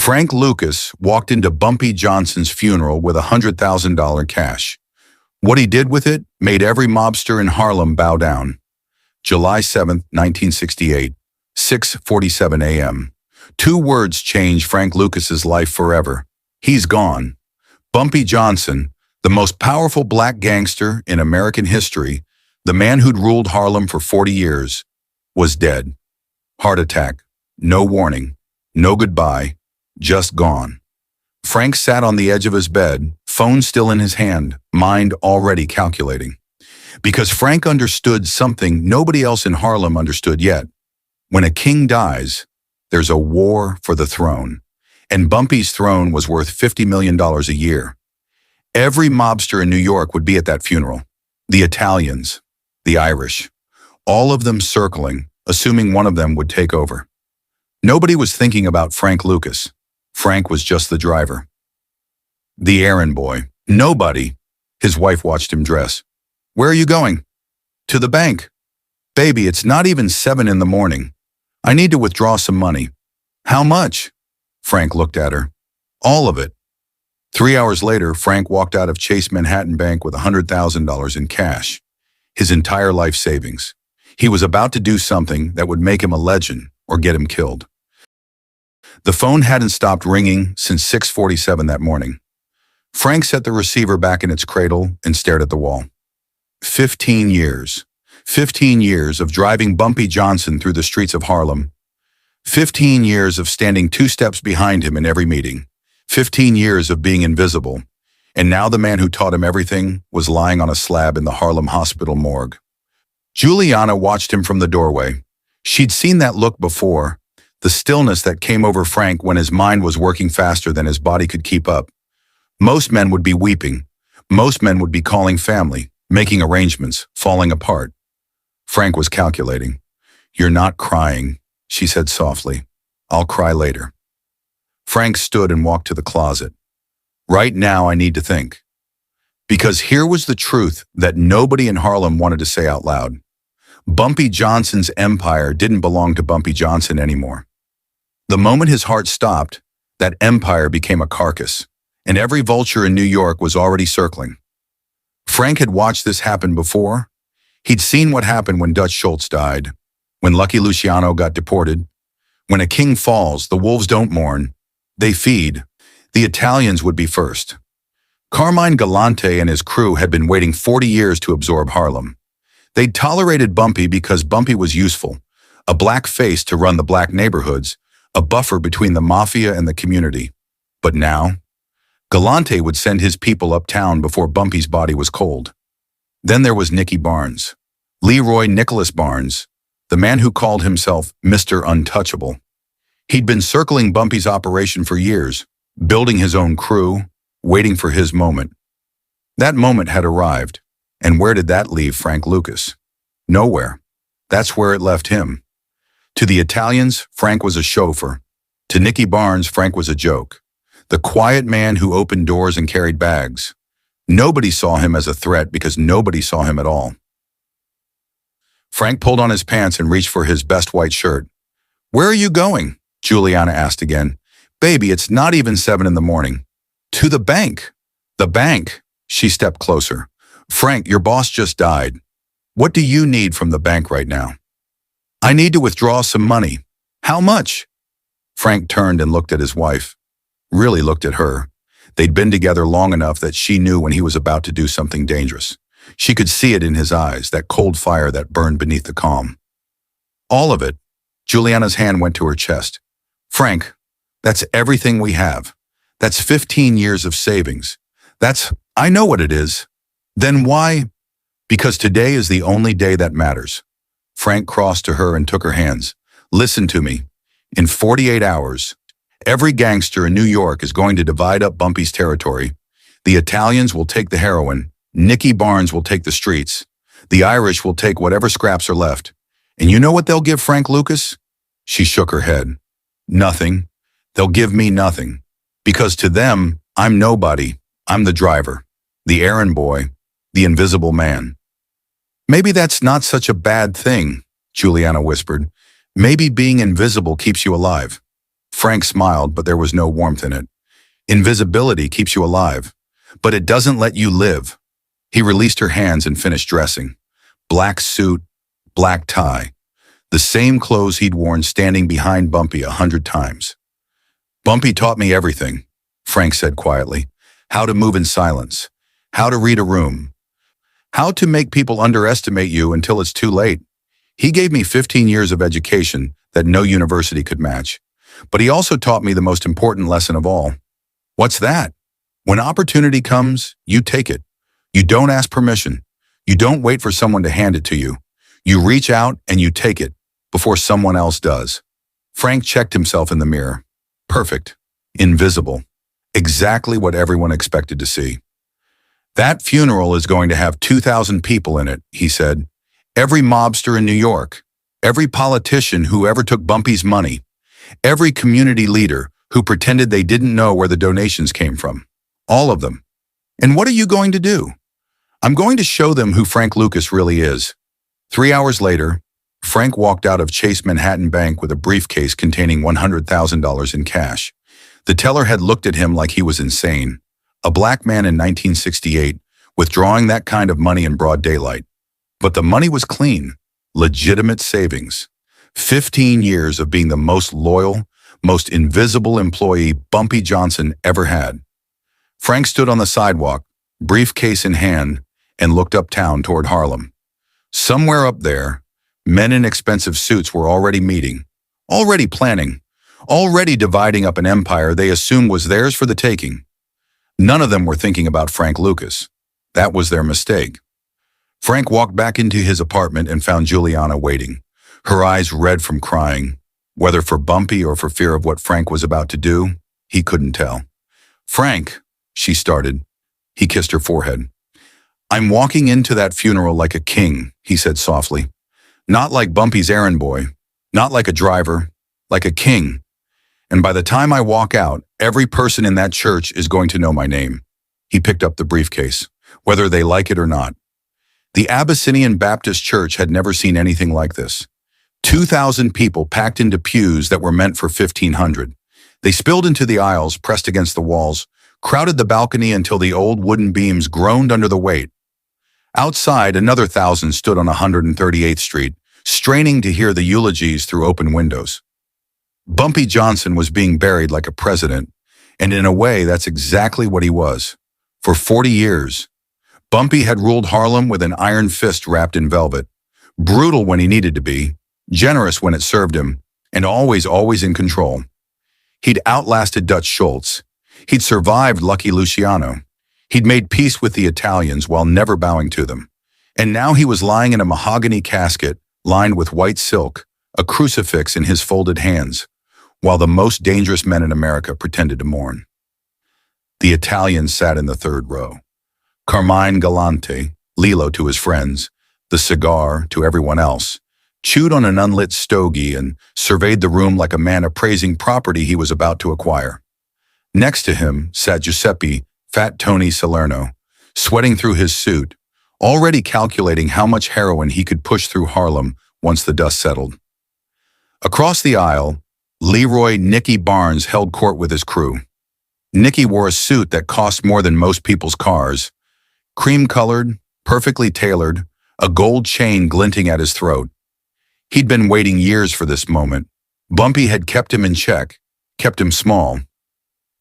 Frank Lucas walked into Bumpy Johnson's funeral with $100,000 cash. What he did with it made every mobster in Harlem bow down. July 7, 1968, 6:47 a.m. Two words changed Frank Lucas's life forever. He's gone. Bumpy Johnson, the most powerful black gangster in American history, the man who'd ruled Harlem for 40 years, was dead. Heart attack. No warning. No goodbye. Just gone. Frank sat on the edge of his bed, phone still in his hand, mind already calculating. Because Frank understood something nobody else in Harlem understood yet. When a king dies, there's a war for the throne. And Bumpy's throne was worth $50 million a year. Every mobster in New York would be at that funeral. The Italians, the Irish, all of them circling, assuming one of them would take over. Nobody was thinking about Frank Lucas. Frank was just the driver. The errand boy. Nobody. His wife watched him dress. Where are you going? To the bank. Baby, it's not even 7 in the morning. I need to withdraw some money. How much? Frank looked at her. All of it. 3 hours later, Frank walked out of Chase Manhattan Bank with $100,000 in cash. His entire life savings. He was about to do something that would make him a legend or get him killed. The phone hadn't stopped ringing since 6:47 that morning. Frank set the receiver back in its cradle and stared at the wall. 15 years. 15 years of driving Bumpy Johnson through the streets of Harlem. 15 years of standing 2 steps behind him in every meeting. 15 years of being invisible. And now the man who taught him everything was lying on a slab in the Harlem hospital morgue. Juliana watched him from the doorway. She'd seen that look before. The stillness that came over Frank when his mind was working faster than his body could keep up. Most men would be weeping. Most men would be calling family, making arrangements, falling apart. Frank was calculating. You're not crying, she said softly. I'll cry later. Frank stood and walked to the closet. Right now I need to think. Because here was the truth that nobody in Harlem wanted to say out loud. Bumpy Johnson's empire didn't belong to Bumpy Johnson anymore. The moment his heart stopped, that empire became a carcass, and every vulture in New York was already circling. Frank had watched this happen before. He'd seen what happened when Dutch Schultz died, when Lucky Luciano got deported. When a king falls, the wolves don't mourn. They feed. The Italians would be first. Carmine Galante and his crew had been waiting 40 years to absorb Harlem. They'd tolerated Bumpy because Bumpy was useful, a black face to run the black neighborhoods, a buffer between the mafia and the community. But now, Galante would send his people uptown before Bumpy's body was cold. Then there was Nicky Barnes, Leroy Nicholas Barnes, the man who called himself Mr. Untouchable. He'd been circling Bumpy's operation for years, building his own crew, waiting for his moment. That moment had arrived, and where did that leave Frank Lucas? Nowhere. That's where it left him. To the Italians, Frank was a chauffeur. To Nicky Barnes, Frank was a joke. The quiet man who opened doors and carried bags. Nobody saw him as a threat because nobody saw him at all. Frank pulled on his pants and reached for his best white shirt. Where are you going? Juliana asked again. Baby, it's not even 7 in the morning. To the bank. The bank. She stepped closer. Frank, your boss just died. What do you need from the bank right now? I need to withdraw some money. How much? Frank turned and looked at his wife. Really looked at her. They'd been together long enough that she knew when he was about to do something dangerous. She could see it in his eyes, that cold fire that burned beneath the calm. All of it. Juliana's hand went to her chest. Frank, that's everything we have. That's 15 years of savings. I know what it is. Then why? Because today is the only day that matters. Frank crossed to her and took her hands. Listen to me. In 48 hours, every gangster in New York is going to divide up Bumpy's territory. The Italians will take the heroin. Nicky Barnes will take the streets. The Irish will take whatever scraps are left. And you know what they'll give Frank Lucas? She shook her head. Nothing. They'll give me nothing. Because to them, I'm nobody. I'm the driver, the errand boy, the invisible man. Maybe that's not such a bad thing, Juliana whispered. Maybe being invisible keeps you alive. Frank smiled, but there was no warmth in it. Invisibility keeps you alive, but it doesn't let you live. He released her hands and finished dressing. Black suit, black tie. The same clothes he'd worn standing behind Bumpy 100 times. Bumpy taught me everything, Frank said quietly. How to move in silence. How to read a room. How to make people underestimate you until it's too late. He gave me 15 years of education that no university could match. But he also taught me the most important lesson of all. What's that? When opportunity comes, you take it. You don't ask permission. You don't wait for someone to hand it to you. You reach out and you take it before someone else does. Frank checked himself in the mirror. Perfect. Invisible. Exactly what everyone expected to see. That funeral is going to have 2,000 people in it, he said. Every mobster in New York. Every politician who ever took Bumpy's money. Every community leader who pretended they didn't know where the donations came from. All of them. And what are you going to do? I'm going to show them who Frank Lucas really is. 3 hours later, Frank walked out of Chase Manhattan Bank with a briefcase containing $100,000 in cash. The teller had looked at him like he was insane. A black man in 1968, withdrawing that kind of money in broad daylight. But the money was clean, legitimate savings. 15 years of being the most loyal, most invisible employee Bumpy Johnson ever had. Frank stood on the sidewalk, briefcase in hand, and looked uptown toward Harlem. Somewhere up there, men in expensive suits were already meeting, already planning, already dividing up an empire they assumed was theirs for the taking. None of them were thinking about Frank Lucas. That was their mistake. Frank walked back into his apartment and found Juliana waiting, her eyes red from crying. Whether for Bumpy or for fear of what Frank was about to do, he couldn't tell. Frank, she started. He kissed her forehead. I'm walking into that funeral like a king, he said softly. Not like Bumpy's errand boy, not like a driver, like a king. And by the time I walk out, every person in that church is going to know my name. He picked up the briefcase, whether they like it or not. The Abyssinian Baptist Church had never seen anything like this. 2,000 people packed into pews that were meant for 1,500. They spilled into the aisles, pressed against the walls, crowded the balcony until the old wooden beams groaned under the weight. Outside, another 1,000 stood on 138th Street, straining to hear the eulogies through open windows. Bumpy Johnson was being buried like a president, and in a way, that's exactly what he was. For 40 years, Bumpy had ruled Harlem with an iron fist wrapped in velvet, brutal when he needed to be, generous when it served him, and always in control. He'd outlasted Dutch Schultz. He'd survived Lucky Luciano. He'd made peace with the Italians while never bowing to them. And now he was lying in a mahogany casket lined with white silk, a crucifix in his folded hands, while the most dangerous men in America pretended to mourn. The Italians sat in the third row. Carmine Galante, Lilo to his friends, the cigar to everyone else, chewed on an unlit stogie and surveyed the room like a man appraising property he was about to acquire. Next to him sat Giuseppe Fat Tony Salerno, sweating through his suit, already calculating how much heroin he could push through Harlem once the dust settled. Across the aisle, Leroy Nicky Barnes held court with his crew. Nicky wore a suit that cost more than most people's cars, cream-colored, perfectly tailored, a gold chain glinting at his throat. He'd been waiting years for this moment. Bumpy had kept him in check, kept him small.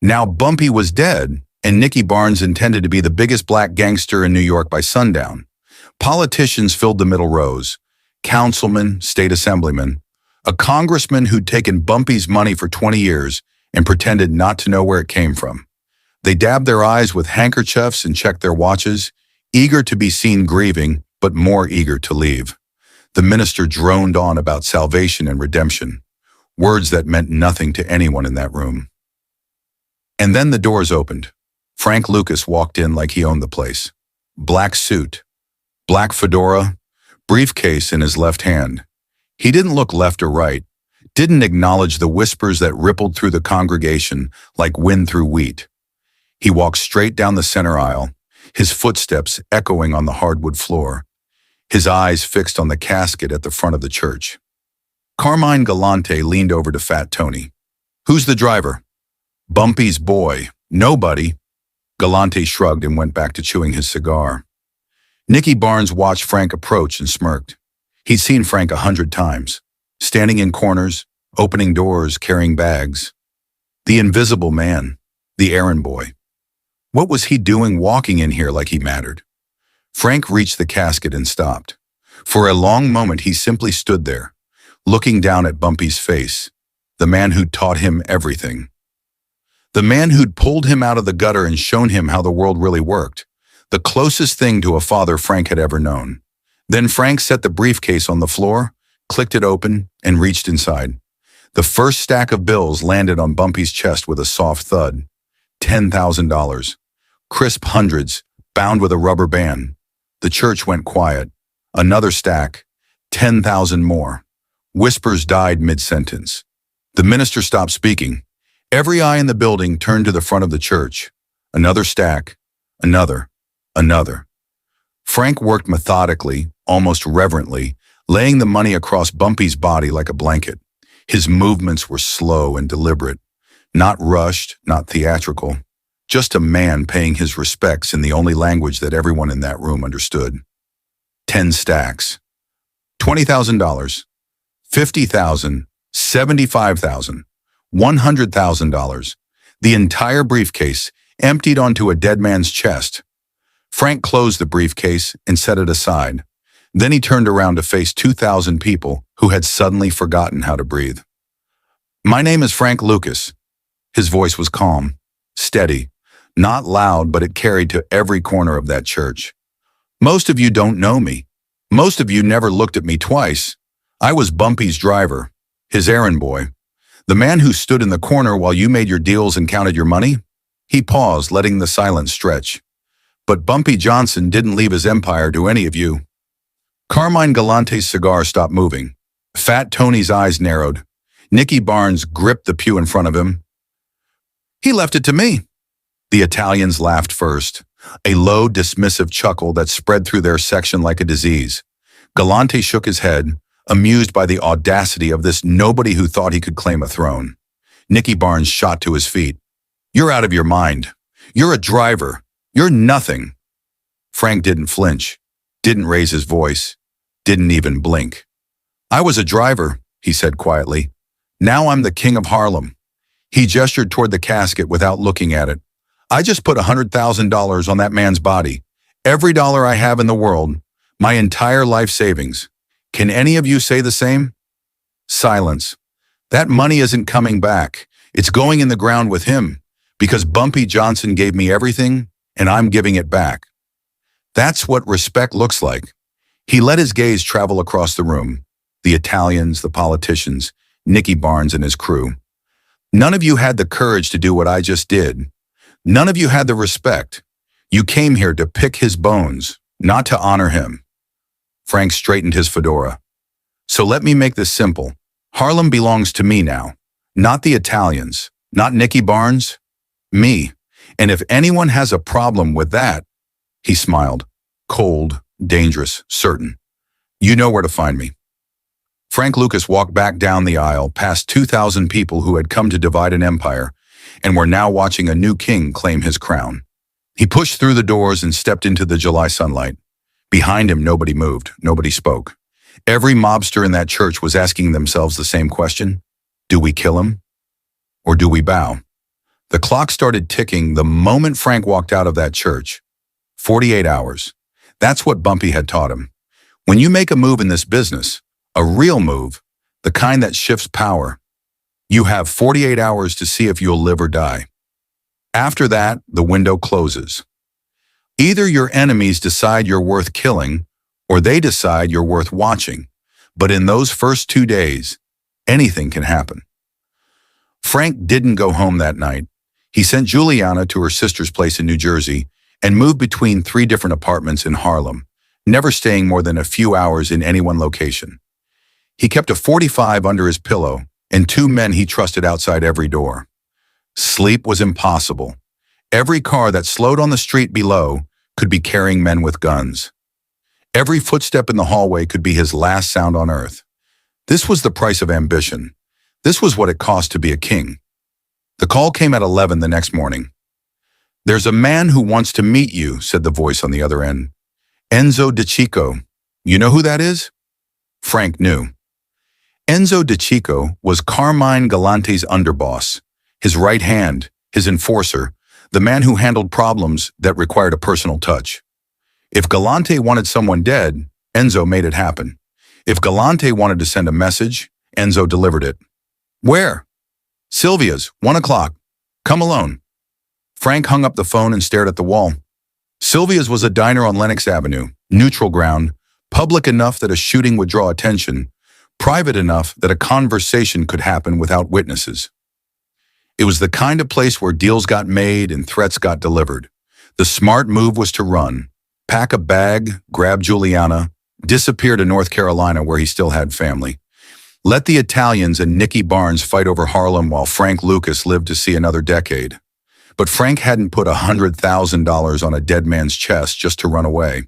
Now Bumpy was dead, and Nicky Barnes intended to be the biggest black gangster in New York by sundown. Politicians filled the middle rows, councilmen, state assemblymen, a congressman who'd taken Bumpy's money for 20 years and pretended not to know where it came from. They dabbed their eyes with handkerchiefs and checked their watches, eager to be seen grieving, but more eager to leave. The minister droned on about salvation and redemption, words that meant nothing to anyone in that room. And then the doors opened. Frank Lucas walked in like he owned the place. Black suit, black fedora, briefcase in his left hand. He didn't look left or right, didn't acknowledge the whispers that rippled through the congregation like wind through wheat. He walked straight down the center aisle, his footsteps echoing on the hardwood floor, his eyes fixed on the casket at the front of the church. Carmine Galante leaned over to Fat Tony. Who's the driver? Bumpy's boy. Nobody. Galante shrugged and went back to chewing his cigar. Nicky Barnes watched Frank approach and smirked. He'd seen Frank 100 times, standing in corners, opening doors, carrying bags. The invisible man, the errand boy. What was he doing walking in here like he mattered? Frank reached the casket and stopped. For a long moment he simply stood there, looking down at Bumpy's face, the man who'd taught him everything. The man who'd pulled him out of the gutter and shown him how the world really worked, the closest thing to a father Frank had ever known. Then Frank set the briefcase on the floor, clicked it open, and reached inside. The first stack of bills landed on Bumpy's chest with a soft thud. $10,000. Crisp hundreds, bound with a rubber band. The church went quiet. Another stack. 10,000 more. Whispers died mid-sentence. The minister stopped speaking. Every eye in the building turned to the front of the church. Another stack. Another. Another. Frank worked methodically, almost reverently, laying the money across Bumpy's body like a blanket. His movements were slow and deliberate, not rushed, not theatrical. Just a man paying his respects in the only language that everyone in that room understood. 10 stacks. $20,000. $50,000. $75,000. $100,000. The entire briefcase emptied onto a dead man's chest. Frank closed the briefcase and set it aside. Then he turned around to face 2,000 people who had suddenly forgotten how to breathe. My name is Frank Lucas. His voice was calm, steady, not loud, but it carried to every corner of that church. Most of you don't know me. Most of you never looked at me twice. I was Bumpy's driver, his errand boy, the man who stood in the corner while you made your deals and counted your money. He paused, letting the silence stretch. But Bumpy Johnson didn't leave his empire to any of you. Carmine Galante's cigar stopped moving. Fat Tony's eyes narrowed. Nicky Barnes gripped the pew in front of him. He left it to me. The Italians laughed first, a low, dismissive chuckle that spread through their section like a disease. Galante shook his head, amused by the audacity of this nobody who thought he could claim a throne. Nicky Barnes shot to his feet. You're out of your mind. You're a driver. You're nothing. Frank didn't flinch, didn't raise his voice, didn't even blink. I was a driver, he said quietly. Now I'm the king of Harlem. He gestured toward the casket without looking at it. I just put $100,000 on that man's body. Every dollar I have in the world, my entire life savings. Can any of you say the same? Silence. That money isn't coming back. It's going in the ground with him, because Bumpy Johnson gave me everything, and I'm giving it back. That's what respect looks like. He let his gaze travel across the room. The Italians, the politicians, Nicky Barnes and his crew. None of you had the courage to do what I just did. None of you had the respect. You came here to pick his bones, not to honor him. Frank straightened his fedora. So let me make this simple. Harlem belongs to me now. Not the Italians. Not Nicky Barnes. Me. And if anyone has a problem with that, he smiled. Cold, dangerous, certain. You know where to find me. Frank Lucas walked back down the aisle past 2,000 people who had come to divide an empire and were now watching a new king claim his crown. He pushed through the doors and stepped into the July sunlight. Behind him, nobody moved, nobody spoke. Every mobster in that church was asking themselves the same question. Do we kill him? Or do we bow? The clock started ticking the moment Frank walked out of that church. 48 hours. That's what Bumpy had taught him. When you make a move in this business, a real move, the kind that shifts power, you have 48 hours to see if you'll live or die. After that, the window closes. Either your enemies decide you're worth killing, or they decide you're worth watching. But in those first 2 days, anything can happen. Frank didn't go home that night. He sent Juliana to her sister's place in New Jersey and moved between 3 different apartments in Harlem, never staying more than a few hours in any one location. He kept a .45 under his pillow and 2 men he trusted outside every door. Sleep was impossible. Every car that slowed on the street below could be carrying men with guns. Every footstep in the hallway could be his last sound on earth. This was the price of ambition. This was what it cost to be a king. call came at 11 the next morning. "There's a man who wants to meet you," said the voice on the other end. "Enzo DeChico. You know who that is?" Frank knew. Enzo DeChico was Carmine Galante's underboss, his right hand, his enforcer, the man who handled problems that required a personal touch. If Galante wanted someone dead, Enzo made it happen. If Galante wanted to send a message, Enzo delivered it. "Where?" "Sylvia's, 1 o'clock. Come alone." Frank hung up the phone and stared at the wall. Sylvia's was a diner on Lenox Avenue, neutral ground, public enough that a shooting would draw attention, private enough that a conversation could happen without witnesses. It was the kind of place where deals got made and threats got delivered. The smart move was to run, pack a bag, grab Juliana, disappear to North Carolina where he still had family. Let the Italians and Nicky Barnes fight over Harlem while Frank Lucas lived to see another decade. But Frank hadn't put $100,000 on a dead man's chest just to run away.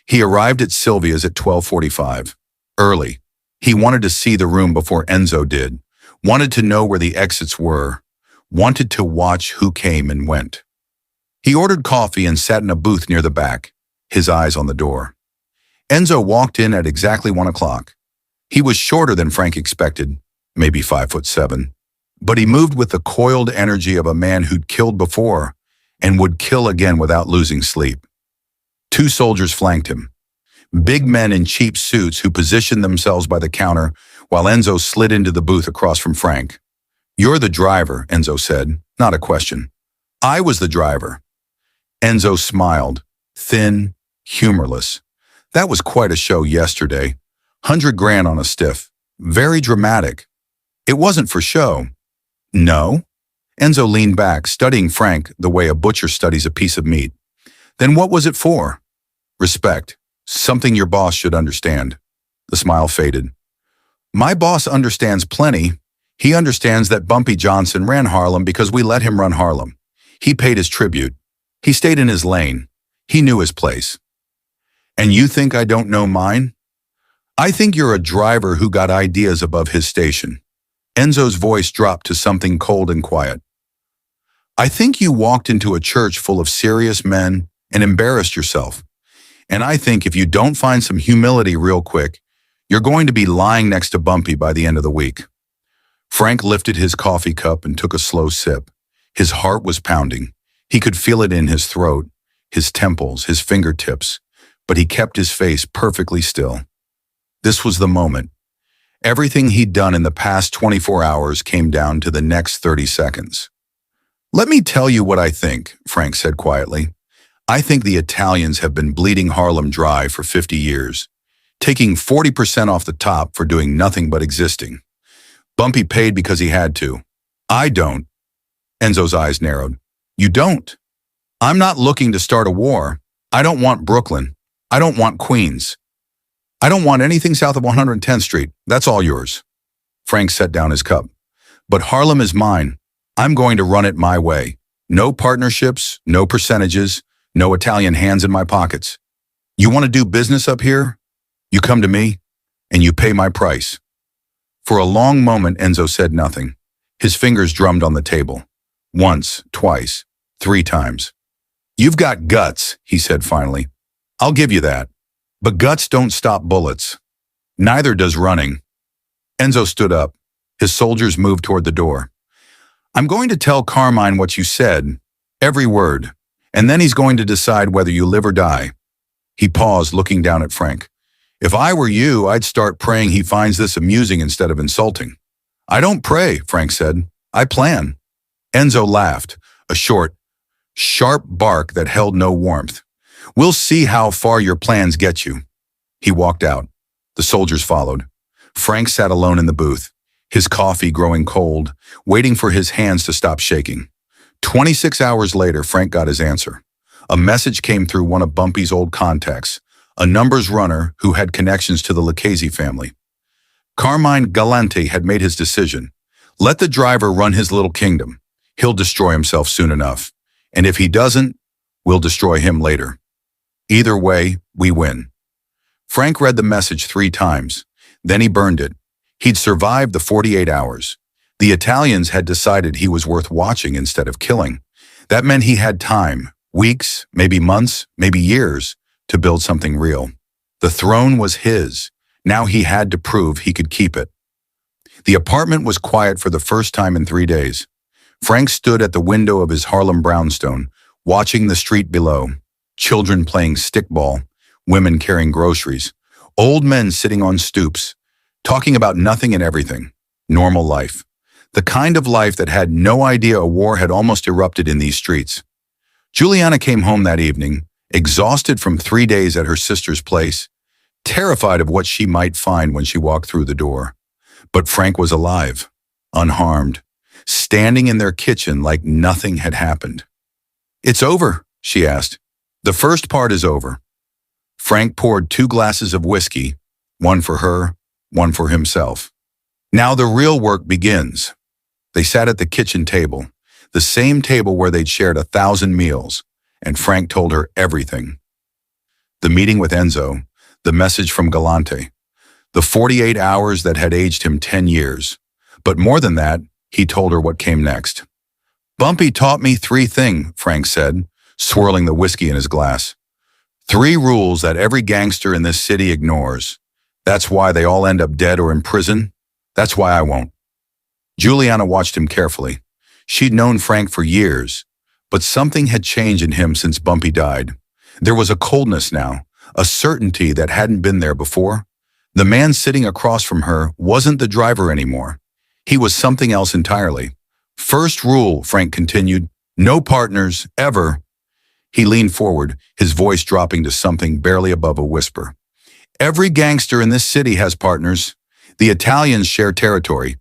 He arrived at Sylvia's at 12:45. Early. He wanted to see the room before Enzo did, wanted to know where the exits were, wanted to watch who came and went. He ordered coffee and sat in a booth near the back, his eyes on the door. Enzo walked in at exactly 1 o'clock. He was shorter than Frank expected, maybe 5'7", but he moved with the coiled energy of a man who'd killed before and would kill again without losing sleep. 2 soldiers flanked him, big men in cheap suits who positioned themselves by the counter while Enzo slid into the booth across from Frank. "You're the driver," Enzo said, not a question. "I was the driver." Enzo smiled, thin, humorless. "That was quite a show yesterday. 100 grand on a stiff. Very dramatic." "It wasn't for show." "No?" Enzo leaned back, studying Frank the way a butcher studies a piece of meat. "Then what was it for?" "Respect. Something your boss should understand." The smile faded. "My boss understands plenty. He understands that Bumpy Johnson ran Harlem because we let him run Harlem. He paid his tribute. He stayed in his lane. He knew his place." "And you think I don't know mine?" "I think you're a driver who got ideas above his station." Enzo's voice dropped to something cold and quiet. "I think you walked into a church full of serious men and embarrassed yourself. And I think if you don't find some humility real quick, you're going to be lying next to Bumpy by the end of the week." Frank lifted his coffee cup and took a slow sip. His heart was pounding. He could feel it in his throat, his temples, his fingertips, but he kept his face perfectly still. This was the moment. Everything he'd done in the past 24 hours came down to the next 30 seconds. "Let me tell you what I think," Frank said quietly. "I think the Italians have been bleeding Harlem dry for 50 years, taking 40% off the top for doing nothing but existing. Bumpy paid because he had to. I don't." Enzo's eyes narrowed. "You don't? I'm not looking to start a war. I don't want Brooklyn. I don't want Queens. I don't want anything south of 110th Street. That's all yours." Frank set down his cup. "But Harlem is mine. I'm going to run it my way. No partnerships, no percentages, no Italian hands in my pockets. You want to do business up here? You come to me, and you pay my price." For a long moment, Enzo said nothing. His fingers drummed on the table. Once, twice, 3 times. "You've got guts," he said finally. "I'll give you that. But guts don't stop bullets. Neither does running." Enzo stood up. His soldiers moved toward the door. "I'm going to tell Carmine what you said, every word, and then he's going to decide whether you live or die." He paused, looking down at Frank. "If I were you, I'd start praying he finds this amusing instead of insulting." "I don't pray," Frank said. "I plan." Enzo laughed, a short, sharp bark that held no warmth. "We'll see how far your plans get you." He walked out. The soldiers followed. Frank sat alone in the booth, his coffee growing cold, waiting for his hands to stop shaking. 26 hours later, Frank got his answer. A message came through one of Bumpy's old contacts, a numbers runner who had connections to the Lucchese family. Carmine Galante had made his decision. Let the driver run his little kingdom. He'll destroy himself soon enough. And if he doesn't, we'll destroy him later. Either way, we win. Frank read the message 3 times. Then he burned it. He'd survived the 48 hours. The Italians had decided he was worth watching instead of killing. That meant he had time, weeks, maybe months, maybe years, to build something real. The throne was his. Now he had to prove he could keep it. The apartment was quiet for the first time in 3 days. Frank stood at the window of his Harlem brownstone, watching the street below. Children playing stickball, women carrying groceries, old men sitting on stoops, talking about nothing and everything. Normal life. The kind of life that had no idea a war had almost erupted in these streets. Juliana came home that evening, exhausted from 3 days at her sister's place, terrified of what she might find when she walked through the door. But Frank was alive, unharmed, standing in their kitchen like nothing had happened. "It's over," she asked. "The first part is over." Frank poured 2 glasses of whiskey, one for her, one for himself. "Now the real work begins." They sat at the kitchen table, the same table where they'd shared 1,000 meals, and Frank told her everything. The meeting with Enzo, the message from Galante, the 48 hours that had aged him 10 years. But more than that, he told her what came next. "Bumpy taught me 3 things," Frank said, swirling the whiskey in his glass. 3 rules that every gangster in this city ignores. That's why they all end up dead or in prison. That's why I won't. Juliana watched him carefully. She'd known Frank for years, but something had changed in him since Bumpy died. There was a coldness now, a certainty that hadn't been there before. The man sitting across from her wasn't the driver anymore. He was something else entirely. "First rule," Frank continued, "no partners, ever." He leaned forward, his voice dropping to something barely above a whisper. "Every gangster in this city has partners. The Italians share territory.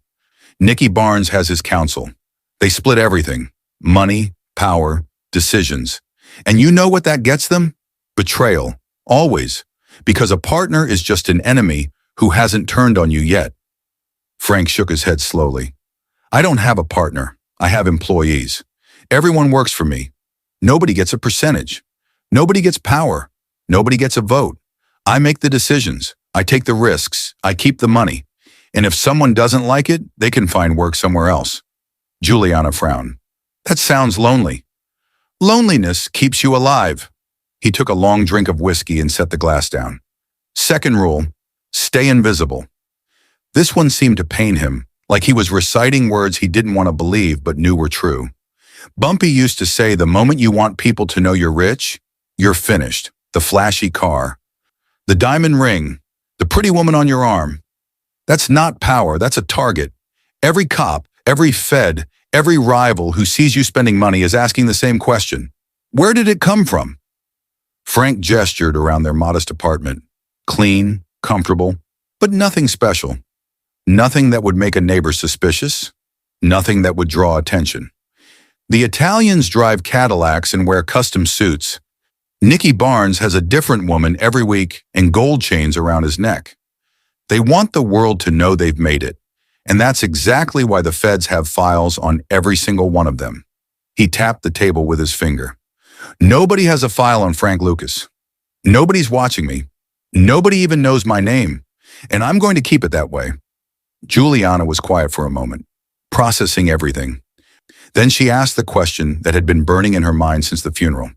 Nicky Barnes has his council. They split everything: money, power, decisions. And you know what that gets them? Betrayal. Always. Because a partner is just an enemy who hasn't turned on you yet." Frank shook his head slowly. "I don't have a partner. I have employees. Everyone works for me. Nobody gets a percentage. Nobody gets power. Nobody gets a vote. I make the decisions. I take the risks. I keep the money. And if someone doesn't like it, they can find work somewhere else." Juliana frowned. "That sounds lonely." "Loneliness keeps you alive." He took a long drink of whiskey and set the glass down. "Second rule, stay invisible." This one seemed to pain him, like he was reciting words he didn't want to believe but knew were true. Bumpy used to say the moment you want people to know you're rich, you're finished. The flashy car, the diamond ring, the pretty woman on your arm. That's not power, that's a target. Every cop, every fed, every rival who sees you spending money is asking the same question. Where did it come from? Frank gestured around their modest apartment. Clean, comfortable, but nothing special. Nothing that would make a neighbor suspicious. Nothing that would draw attention. The Italians drive Cadillacs and wear custom suits. Nicky Barnes has a different woman every week and gold chains around his neck. They want the world to know they've made it, and that's exactly why the feds have files on every single one of them. He tapped the table with his finger. Nobody has a file on Frank Lucas. Nobody's watching me. Nobody even knows my name, and I'm going to keep it that way. Juliana was quiet for a moment, processing everything. Then she asked the question that had been burning in her mind since the funeral.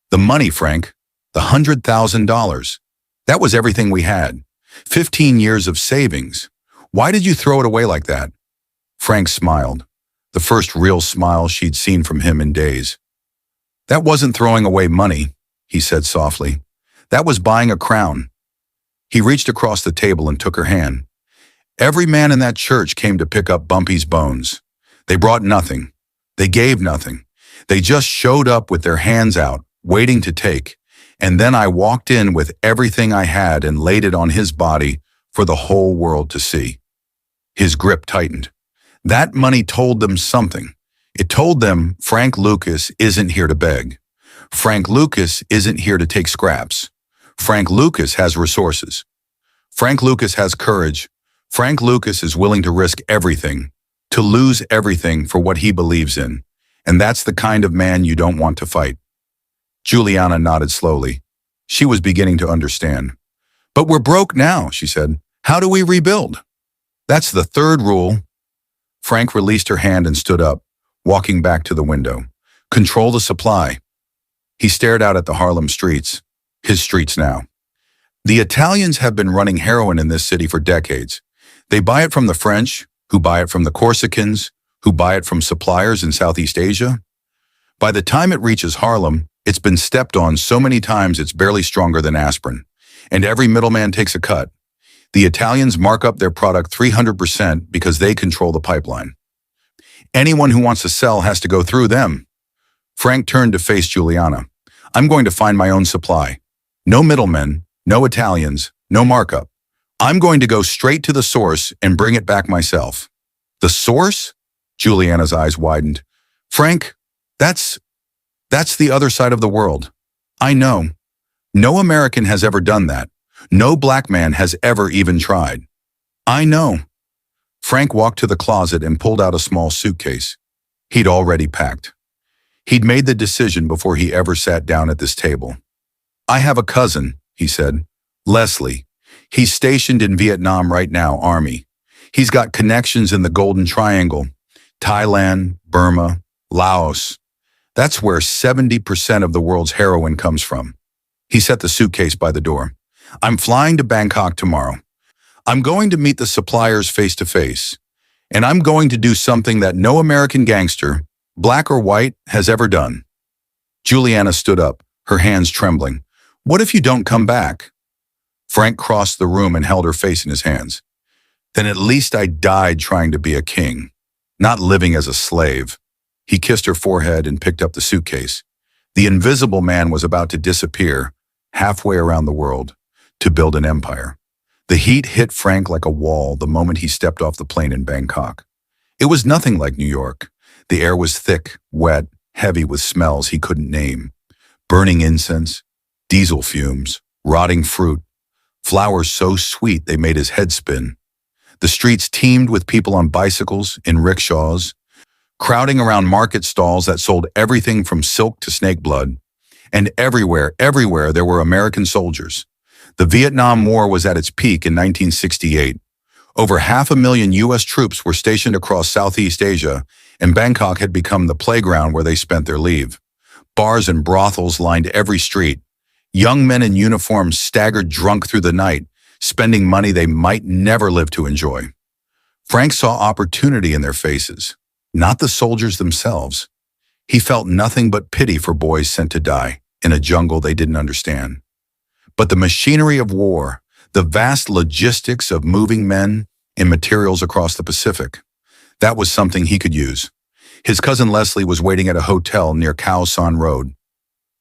The money, Frank, the $100,000. That was everything we had. 15 years of savings. Why did you throw it away like that? Frank smiled, the first real smile she'd seen from him in days. That wasn't throwing away money, he said softly. That was buying a crown. He reached across the table and took her hand. Every man in that church came to pick up Bumpy's bones. They brought nothing. They gave nothing. They just showed up with their hands out, waiting to take. And then I walked in with everything I had and laid it on his body for the whole world to see. His grip tightened. That money told them something. It told them Frank Lucas isn't here to beg. Frank Lucas isn't here to take scraps. Frank Lucas has resources. Frank Lucas has courage. Frank Lucas is willing to risk everything, to lose everything for what he believes in. And that's the kind of man you don't want to fight. Juliana nodded slowly. She was beginning to understand. But we're broke now, she said. How do we rebuild? That's the third rule. Frank released her hand and stood up, walking back to the window. Control the supply. He stared out at the Harlem streets, his streets now. The Italians have been running heroin in this city for decades. They buy it from the French, who buy it from the Corsicans, who buy it from suppliers in Southeast Asia. By the time it reaches Harlem, it's been stepped on so many times it's barely stronger than aspirin, and every middleman takes a cut. The Italians mark up their product 300% because they control the pipeline. Anyone who wants to sell has to go through them. Frank turned to face Juliana. I'm going to find my own supply. No middlemen, no Italians, no markup. I'm going to go straight to the source and bring it back myself. The source? Juliana's eyes widened. Frank, that's the other side of the world. I know. No American has ever done that. No black man has ever even tried. I know. Frank walked to the closet and pulled out a small suitcase. He'd already packed. He'd made the decision before he ever sat down at this table. I have a cousin, he said. Leslie. He's stationed in Vietnam right now, Army. He's got connections in the Golden Triangle, Thailand, Burma, Laos. That's where 70% of the world's heroin comes from. He set the suitcase by the door. I'm flying to Bangkok tomorrow. I'm going to meet the suppliers face to face, and I'm going to do something that no American gangster, black or white, has ever done. Juliana stood up, her hands trembling. What if you don't come back? Frank crossed the room and held her face in his hands. Then at least I died trying to be a king, not living as a slave. He kissed her forehead and picked up the suitcase. The invisible man was about to disappear, halfway around the world, to build an empire. The heat hit Frank like a wall the moment he stepped off the plane in Bangkok. It was nothing like New York. The air was thick, wet, heavy with smells he couldn't name. Burning incense, diesel fumes, rotting fruit, flowers so sweet they made his head spin. The streets teemed with people on bicycles, in rickshaws, crowding around market stalls that sold everything from silk to snake blood. And everywhere there were American soldiers. The Vietnam War was at its peak in 1968. Over 500,000 U.S. troops were stationed across Southeast Asia, and Bangkok had become the playground where they spent their leave. Bars and brothels lined every street. Young men in uniforms staggered drunk through the night, spending money they might never live to enjoy. Frank saw opportunity in their faces, not the soldiers themselves. He felt nothing but pity for boys sent to die in a jungle they didn't understand. But the machinery of war, the vast logistics of moving men and materials across the Pacific, that was something he could use. His cousin Leslie was waiting at a hotel near Khao San Road.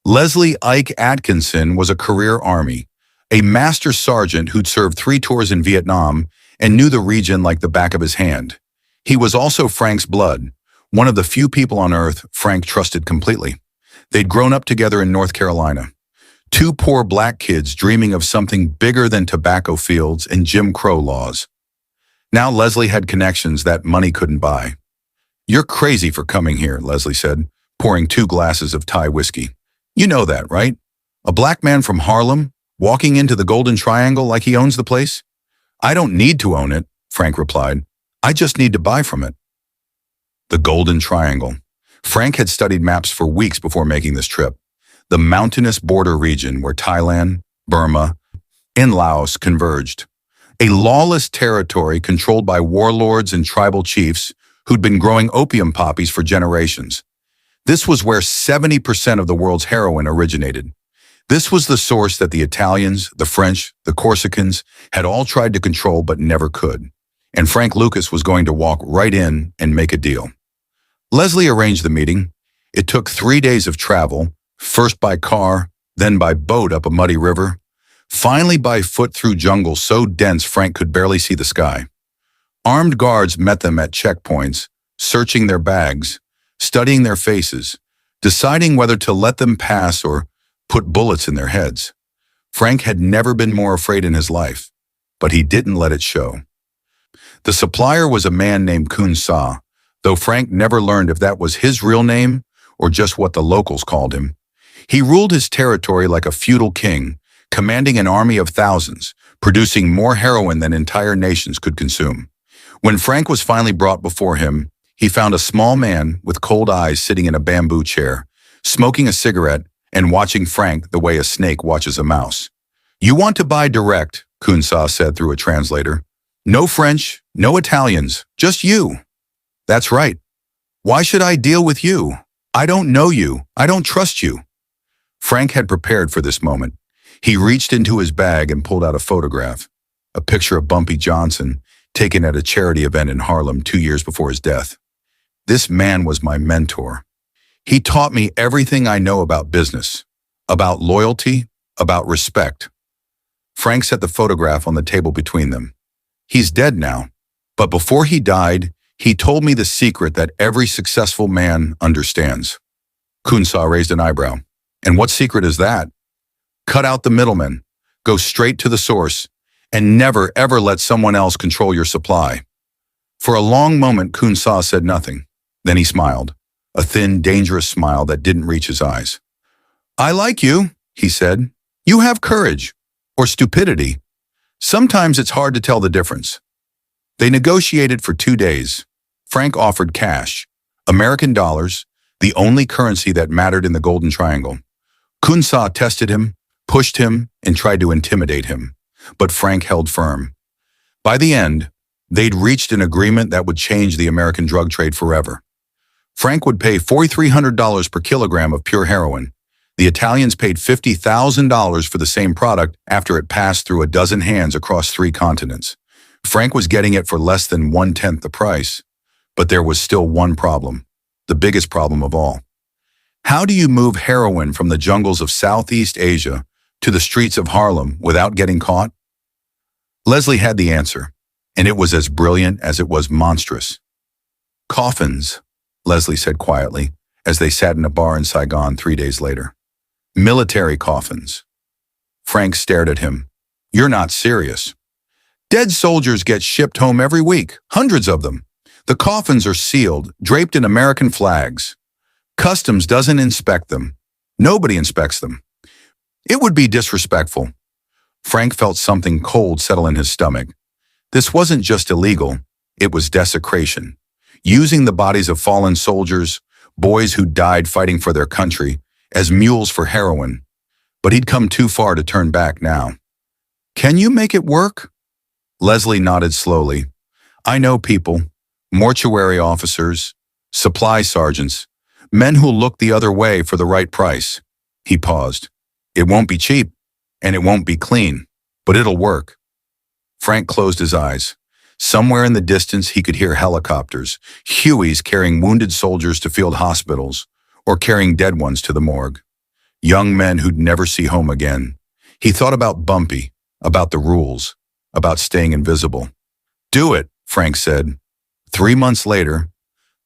Leslie Ike Atkinson was a career Army, a master sergeant who'd served 3 tours in Vietnam and knew the region like the back of his hand. He was also Frank's blood, one of the few people on earth Frank trusted completely. They'd grown up together in North Carolina. 2 poor black kids dreaming of something bigger than tobacco fields and Jim Crow laws. Now Leslie had connections that money couldn't buy. You're crazy for coming here, Leslie said, pouring 2 glasses of Thai whiskey. You know that, right? A black man from Harlem, walking into the Golden Triangle like he owns the place? I don't need to own it, Frank replied. I just need to buy from it. The Golden Triangle. Frank had studied maps for weeks before making this trip. The mountainous border region where Thailand, Burma, and Laos converged. A lawless territory controlled by warlords and tribal chiefs who'd been growing opium poppies for generations. This was where 70% of the world's heroin originated. This was the source that the Italians, the French, the Corsicans had all tried to control but never could. And Frank Lucas was going to walk right in and make a deal. Leslie arranged the meeting. It took 3 days of travel, first by car, then by boat up a muddy river, finally by foot through jungle so dense Frank could barely see the sky. Armed guards met them at checkpoints, searching their bags, studying their faces, deciding whether to let them pass or put bullets in their heads. Frank had never been more afraid in his life, but he didn't let it show. The supplier was a man named Kun Sa, though Frank never learned if that was his real name or just what the locals called him. He ruled his territory like a feudal king, commanding an army of thousands, producing more heroin than entire nations could consume. When Frank was finally brought before him, he found a small man with cold eyes sitting in a bamboo chair, smoking a cigarette and watching Frank the way a snake watches a mouse. "You want to buy direct," Kunsa said through a translator. "No French, no Italians, just you." "That's right. Why should I deal with you? I don't know you. I don't trust you." Frank had prepared for this moment. He reached into his bag and pulled out a photograph, a picture of Bumpy Johnson, taken at a charity event in Harlem 2 years before his death. "This man was my mentor. He taught me everything I know about business, about loyalty, about respect." Frank set the photograph on the table between them. "He's dead now, but before he died, he told me the secret that every successful man understands." Kunsa raised an eyebrow. "And what secret is that?" "Cut out the middleman, go straight to the source, and never ever let someone else control your supply." For a long moment, Kunsa said nothing. Then he smiled, a thin, dangerous smile that didn't reach his eyes. "I like you," he said. "You have courage, or stupidity. Sometimes it's hard to tell the difference." They negotiated for 2 days. Frank offered cash, American dollars, the only currency that mattered in the Golden Triangle. Kunsa tested him, pushed him, and tried to intimidate him, but Frank held firm. By the end, they'd reached an agreement that would change the American drug trade forever. Frank would pay $4,300 per kilogram of pure heroin. The Italians paid $50,000 for the same product after it passed through a dozen hands across 3 continents. Frank was getting it for less than 1/10 the price. But there was still one problem, the biggest problem of all. How do you move heroin from the jungles of Southeast Asia to the streets of Harlem without getting caught? Leslie had the answer, and it was as brilliant as it was monstrous. "Coffins," Leslie said quietly, as they sat in a bar in Saigon 3 days later. "Military coffins." Frank stared at him. "You're not serious." "Dead soldiers get shipped home every week, hundreds of them. The coffins are sealed, draped in American flags. Customs doesn't inspect them. Nobody inspects them. It would be disrespectful." Frank felt something cold settle in his stomach. This wasn't just illegal, it was desecration. Using the bodies of fallen soldiers, boys who died fighting for their country, as mules for heroin. But he'd come too far to turn back now. "Can you make it work?" Leslie nodded slowly. "I know people. Mortuary officers, supply sergeants, men who'll look the other way for the right price." He paused. "It won't be cheap, and it won't be clean, but it'll work." Frank closed his eyes. Somewhere in the distance he could hear helicopters, Hueys carrying wounded soldiers to field hospitals, or carrying dead ones to the morgue. Young men who'd never see home again. He thought about Bumpy, about the rules, about staying invisible. "Do it," Frank said. 3 months later,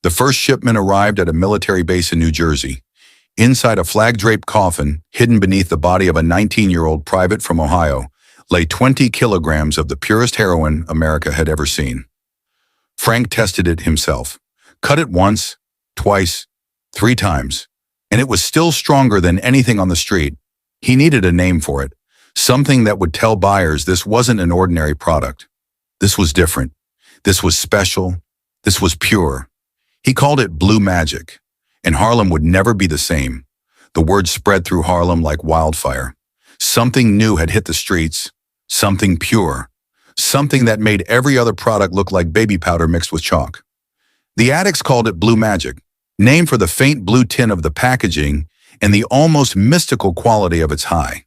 the first shipment arrived at a military base in New Jersey. Inside a flag-draped coffin, hidden beneath the body of a 19-year-old private from Ohio, lay 20 kilograms of the purest heroin America had ever seen. Frank tested it himself, cut it once, twice, 3 times, and it was still stronger than anything on the street. He needed a name for it, something that would tell buyers this wasn't an ordinary product. This was different. This was special. This was pure. He called it Blue Magic, and Harlem would never be the same. The word spread through Harlem like wildfire. Something new had hit the streets, something pure, something that made every other product look like baby powder mixed with chalk. The addicts called it Blue Magic, named for the faint blue tint of the packaging and the almost mystical quality of its high.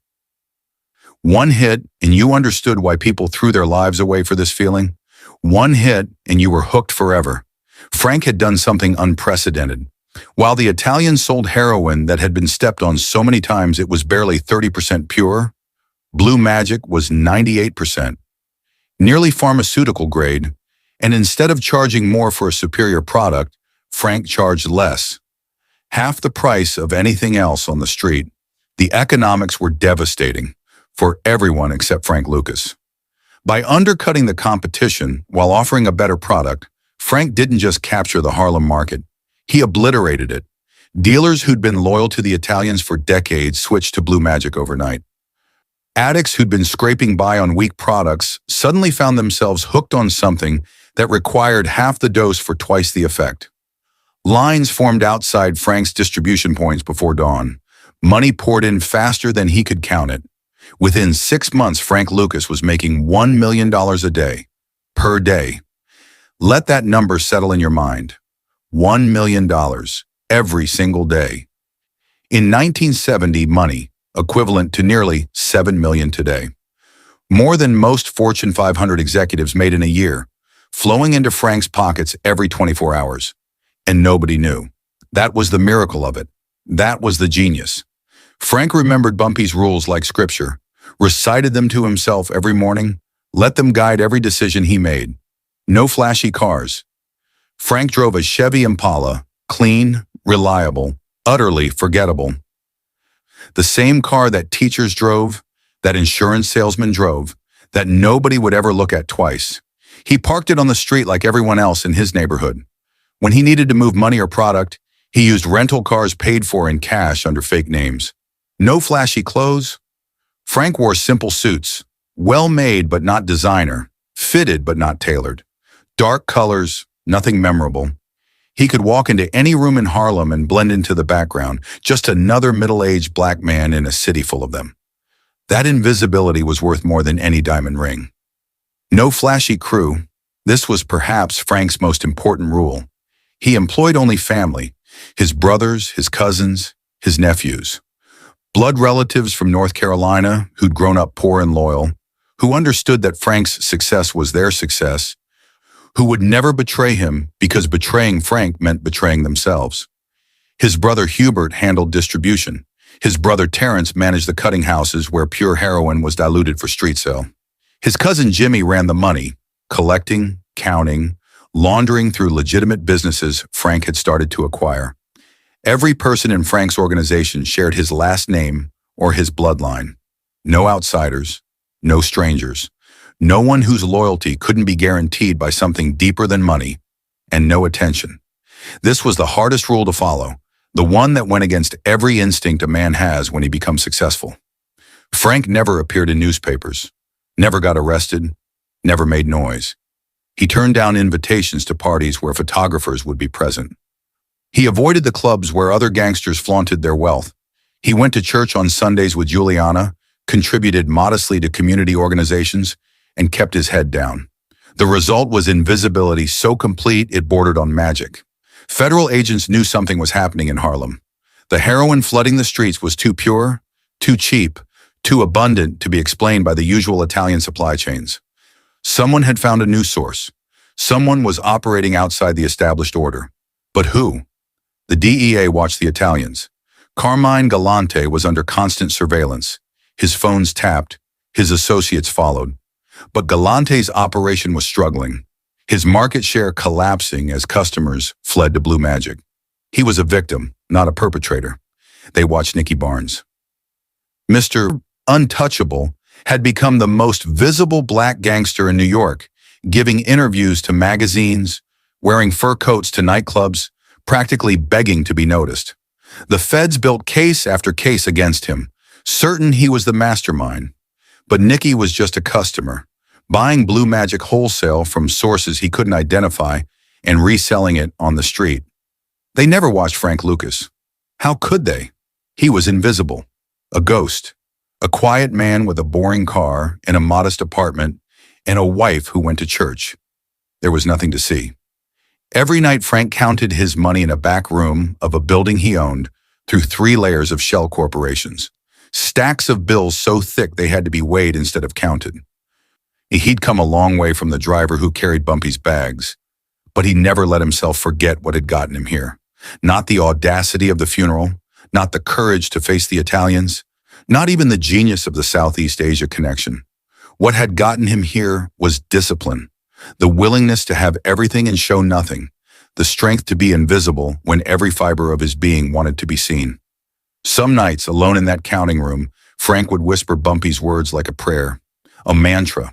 One hit, and you understood why people threw their lives away for this feeling. One hit, and you were hooked forever. Frank had done something unprecedented. While the Italians sold heroin that had been stepped on so many times it was barely 30% pure, Blue Magic was 98%. Nearly pharmaceutical grade, and instead of charging more for a superior product, Frank charged less. Half the price of anything else on the street. The economics were devastating for everyone except Frank Lucas. By undercutting the competition while offering a better product, Frank didn't just capture the Harlem market, he obliterated it. Dealers who'd been loyal to the Italians for decades switched to Blue Magic overnight. Addicts who'd been scraping by on weak products suddenly found themselves hooked on something that required half the dose for twice the effect. Lines formed outside Frank's distribution points before dawn. Money poured in faster than he could count it. Within 6 months, Frank Lucas was making $1 million a day, per day. Let that number settle in your mind. $1 million, every single day. In 1970, money, equivalent to nearly $7 million today. More than most Fortune 500 executives made in a year, flowing into Frank's pockets every 24 hours. And nobody knew. That was the miracle of it. That was the genius. Frank remembered Bumpy's rules like scripture, recited them to himself every morning, let them guide every decision he made. No flashy cars. Frank drove a Chevy Impala, clean, reliable, utterly forgettable. The same car that teachers drove, that insurance salesman drove, that nobody would ever look at twice. He parked it on the street like everyone else in his neighborhood. When he needed to move money or product, he used rental cars paid for in cash under fake names. No flashy clothes. Frank wore simple suits, well-made but not designer, fitted but not tailored. Dark colors, nothing memorable. He could walk into any room in Harlem and blend into the background, just another middle-aged black man in a city full of them. That invisibility was worth more than any diamond ring. No flashy crew. This was perhaps Frank's most important rule. He employed only family, his brothers, his cousins, his nephews. Blood relatives from North Carolina who'd grown up poor and loyal, who understood that Frank's success was their success, who would never betray him because betraying Frank meant betraying themselves. His brother Hubert handled distribution. His brother Terrence managed the cutting houses where pure heroin was diluted for street sale. His cousin Jimmy ran the money, collecting, counting, laundering through legitimate businesses Frank had started to acquire. Every person in Frank's organization shared his last name or his bloodline. No outsiders, no strangers, no one whose loyalty couldn't be guaranteed by something deeper than money, and no attention. This was the hardest rule to follow, the one that went against every instinct a man has when he becomes successful. Frank never appeared in newspapers, never got arrested, never made noise. He turned down invitations to parties where photographers would be present. He avoided the clubs where other gangsters flaunted their wealth. He went to church on Sundays with Juliana, contributed modestly to community organizations, and kept his head down. The result was invisibility so complete it bordered on magic. Federal agents knew something was happening in Harlem. The heroin flooding the streets was too pure, too cheap, too abundant to be explained by the usual Italian supply chains. Someone had found a new source. Someone was operating outside the established order. But who? The DEA watched the Italians. Carmine Galante was under constant surveillance. His phones tapped. His associates followed. But Galante's operation was struggling, his market share collapsing as customers fled to Blue Magic. He was a victim, not a perpetrator. They watched Nicky Barnes. Mr. Untouchable had become the most visible black gangster in New York, giving interviews to magazines, wearing fur coats to nightclubs, practically begging to be noticed. The feds built case after case against him, certain he was the mastermind. But Nicky was just a customer, buying Blue Magic wholesale from sources he couldn't identify and reselling it on the street. They never watched Frank Lucas. How could they? He was invisible, a ghost, a quiet man with a boring car and a modest apartment and a wife who went to church. There was nothing to see. Every night Frank counted his money in a back room of a building he owned through 3 layers of shell corporations. Stacks of bills so thick they had to be weighed instead of counted. He'd come a long way from the driver who carried Bumpy's bags, but he never let himself forget what had gotten him here. Not the audacity of the funeral, not the courage to face the Italians, not even the genius of the Southeast Asia connection. What had gotten him here was discipline, the willingness to have everything and show nothing, the strength to be invisible when every fiber of his being wanted to be seen. Some nights, alone in that counting room, Frank would whisper Bumpy's words like a prayer, a mantra,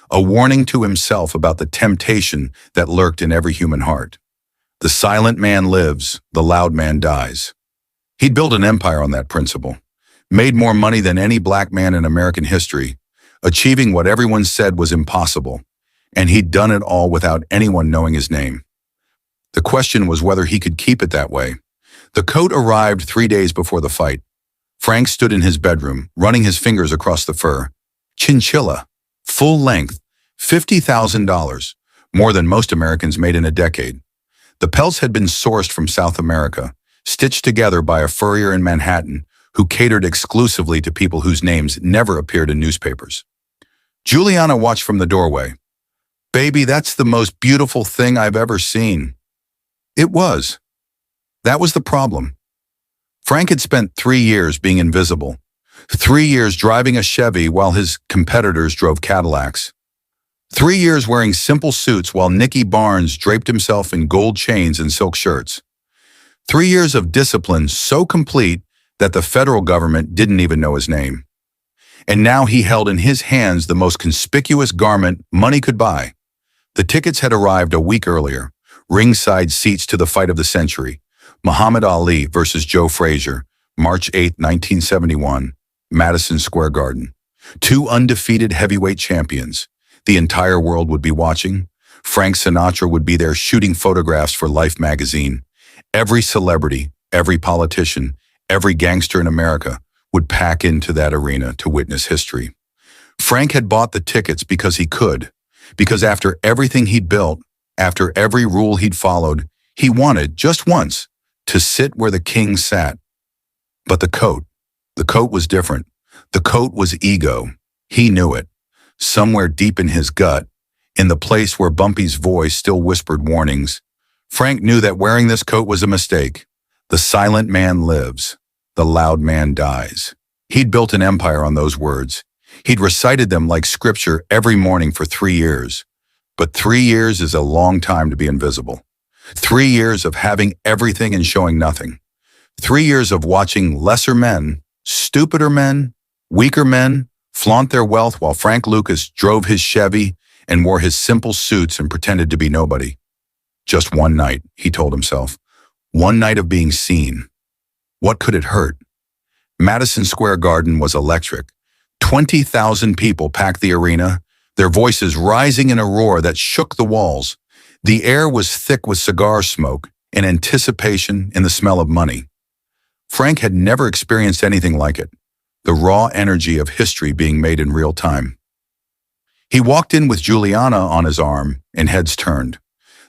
a warning to himself about the temptation that lurked in every human heart. The silent man lives, the loud man dies. He'd built an empire on that principle, made more money than any black man in American history, achieving what everyone said was impossible, And he'd done it all without anyone knowing his name. The question was whether he could keep it that way. The coat arrived 3 days before the fight. Frank stood in his bedroom, running his fingers across the fur. Chinchilla, full length, $50,000, more than most Americans made in a decade. The pelts had been sourced from South America, stitched together by a furrier in Manhattan who catered exclusively to people whose names never appeared in newspapers. Juliana watched from the doorway. "Baby, that's the most beautiful thing I've ever seen." It was. That was the problem. Frank had spent 3 years being invisible, 3 years driving a Chevy while his competitors drove Cadillacs, 3 years wearing simple suits while Nicky Barnes draped himself in gold chains and silk shirts, 3 years of discipline so complete that the federal government didn't even know his name. And now he held in his hands the most conspicuous garment money could buy. The tickets had arrived a week earlier, ringside seats to the fight of the century, Muhammad Ali versus Joe Frazier, March 8, 1971, Madison Square Garden. 2 undefeated heavyweight champions. The entire world would be watching. Frank Sinatra would be there shooting photographs for Life magazine. Every celebrity, every politician, every gangster in America would pack into that arena to witness history. Frank had bought the tickets because he could, because after everything he'd built, after every rule he'd followed, he wanted, just once, to sit where the king sat. But the coat was different. The coat was ego. He knew it. Somewhere deep in his gut, in the place where Bumpy's voice still whispered warnings, Frank knew that wearing this coat was a mistake. The silent man lives. The loud man dies. He'd built an empire on those words. He'd recited them like scripture every morning for 3 years. But 3 years is a long time to be invisible. 3 years of having everything and showing nothing. 3 years of watching lesser men, stupider men, weaker men, flaunt their wealth while Frank Lucas drove his Chevy and wore his simple suits and pretended to be nobody. Just one night, he told himself. One night of being seen. What could it hurt? Madison Square Garden was electric. 20,000 people packed the arena, their voices rising in a roar that shook the walls. The air was thick with cigar smoke and anticipation and the smell of money. Frank had never experienced anything like it, the raw energy of history being made in real time. He walked in with Juliana on his arm and heads turned.